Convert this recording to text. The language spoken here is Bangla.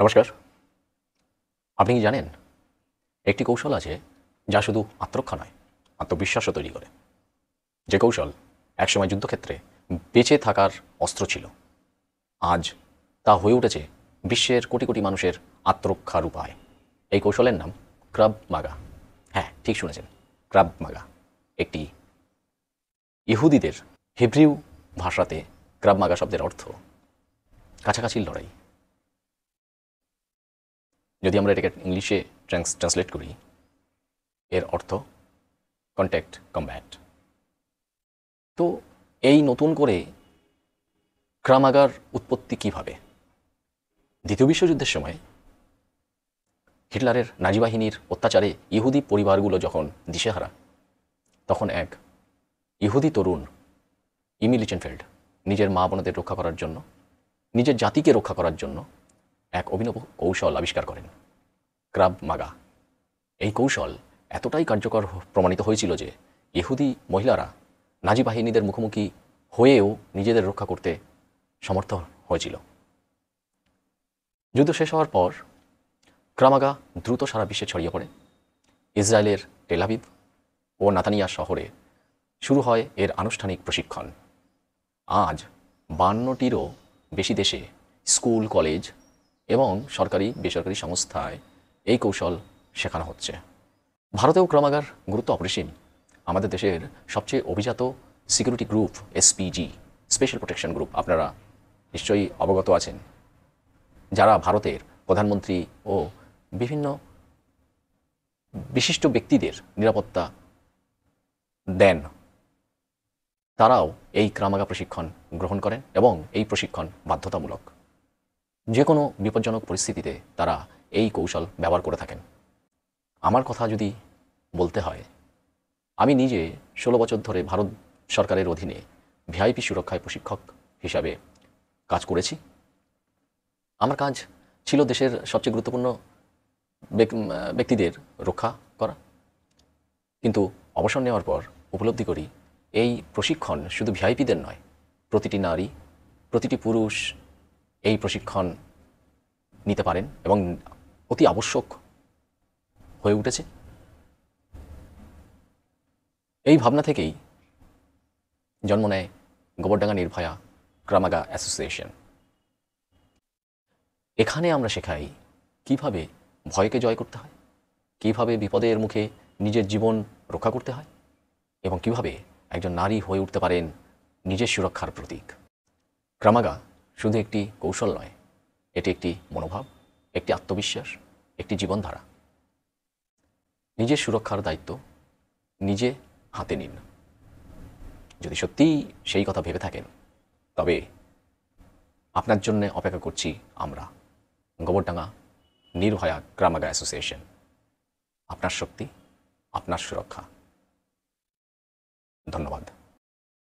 নমস্কার। আপনি কি জানেন একটি কৌশল আছে যা শুধু আত্মরক্ষা নয়, আত্মবিশ্বাসও তৈরি করে। যে কৌশল একসময় যুদ্ধক্ষেত্রে বেঁচে থাকার অস্ত্র ছিল, আজ তা হয়ে উঠেছে বিশ্বের কোটি কোটি মানুষের আত্মরক্ষার উপায়। এই কৌশলের নাম ক্রাভ মাগা। হ্যাঁ, ঠিক শুনেছেন, ক্রাভ মাগা। একটি ইহুদিদের হিব্রিউ ভাষাতে ক্রাভ মাগা শব্দের অর্থ কাছাকাছি লড়াই। যদি আমরা এটাকে ইংলিশে ট্রান্সলেট করি, এর অর্থ কন্ট্যাক্ট কমব্যাট। তো এই নতুন করে ক্রাভ মাগার উৎপত্তি কিভাবে? দ্বিতীয় বিশ্বযুদ্ধের সময় হিটলারের নাজি বাহিনীর অত্যাচারে ইহুদি পরিবারগুলো যখন দিশেহারা, তখন এক ইহুদি তরুণ ইমি লিচেনফেল্ড নিজের মা বোনদের রক্ষা করার জন্য, নিজের জাতিকে রক্ষা করার জন্য এক অভিনব কৌশল আবিষ্কার করেন, ক্রাভ মাগা। এই কৌশল এতটাই কার্যকর প্রমাণিত হয়েছিল যে ইহুদি মহিলারা নাজি বাহিনীদের মুখোমুখি হয়েও নিজেদের রক্ষা করতে সমর্থ হয়েছিল। যুদ্ধ শেষ হওয়ার পর ক্রাভ মাগা দ্রুত সারা বিশ্বে ছড়িয়ে পড়ে। ইসরায়েলের টেল আভিভ ও নাতানিয়া শহরে শুরু হয় এর আনুষ্ঠানিক প্রশিক্ষণ। আজ 52টিরও বেশি দেশে স্কুল, কলেজ এবং সরকারি বেসরকারি সংস্থায় এই কৌশল শেখানো হচ্ছে। ভারতেও ক্রাভ মাগার গুরুত্ব অপরিসীম। আমাদের দেশের সবচেয়ে অভিজাত security group SPG, special protection group, আপনারা নিশ্চয়ই অবগত আছেন, যারা ভারতের প্রধানমন্ত্রী ও বিভিন্ন বিশিষ্ট ব্যক্তিদের নিরাপত্তা দেন, তারাও এই ক্রাভ মাগা প্রশিক্ষণ গ্রহণ করেন এবং এই প্রশিক্ষণ বাধ্যতামূলক। যে কোনো বিপজ্জনক পরিস্থিতিতে তারা এই কৌশল ব্যবহার করে থাকেন। আমার কথা যদি বলতে হয়, আমি নিজে 16 বছর ধরে ভারত সরকারের অধীনে ভিআইপি সুরক্ষায় প্রশিক্ষক হিসাবে কাজ করেছি। আমার কাজ ছিল দেশের সবচেয়ে গুরুত্বপূর্ণ ব্যক্তিদের রক্ষা করা। কিন্তু অবসর নেওয়ার পর উপলব্ধি করি এই প্রশিক্ষণ শুধু ভিআইপিদের নয়, প্রতিটি নারী, প্রতিটি পুরুষ এই প্রশিক্ষণ নিতে পারেন এবং অতি আবশ্যক হয়ে উঠেছে। এই ভাবনা থেকেই জন্ম নেয় গোবরডাঙ্গা নির্ভয়া ক্রাভ মাগা অ্যাসোসিয়েশন। এখানে আমরা শেখাই কিভাবে ভয়কে জয় করতে হয়, কিভাবে বিপদের মুখে নিজের জীবন রক্ষা করতে হয় এবং কিভাবে একজন নারী হয়ে উঠতে পারেন নিজের সুরক্ষার প্রতীক। ক্রাভ মাগা শুধু একটি কৌশল নয়, এটি একটি মনোভাব, একটি আত্মবিশ্বাস, একটি জীবনধারা। নিজের সুরক্ষার দায়িত্ব নিজে হাতে নিন। যদি সত্যিই সেই কথা ভেবে থাকেন, তবে আপনার জন্য অপেক্ষা করছি আমরা, গোবরডাঙ্গা নির্ভয়া ক্রাভ মাগা অ্যাসোসিয়েশন। আপনার শক্তি, আপনার সুরক্ষা। ধন্যবাদ।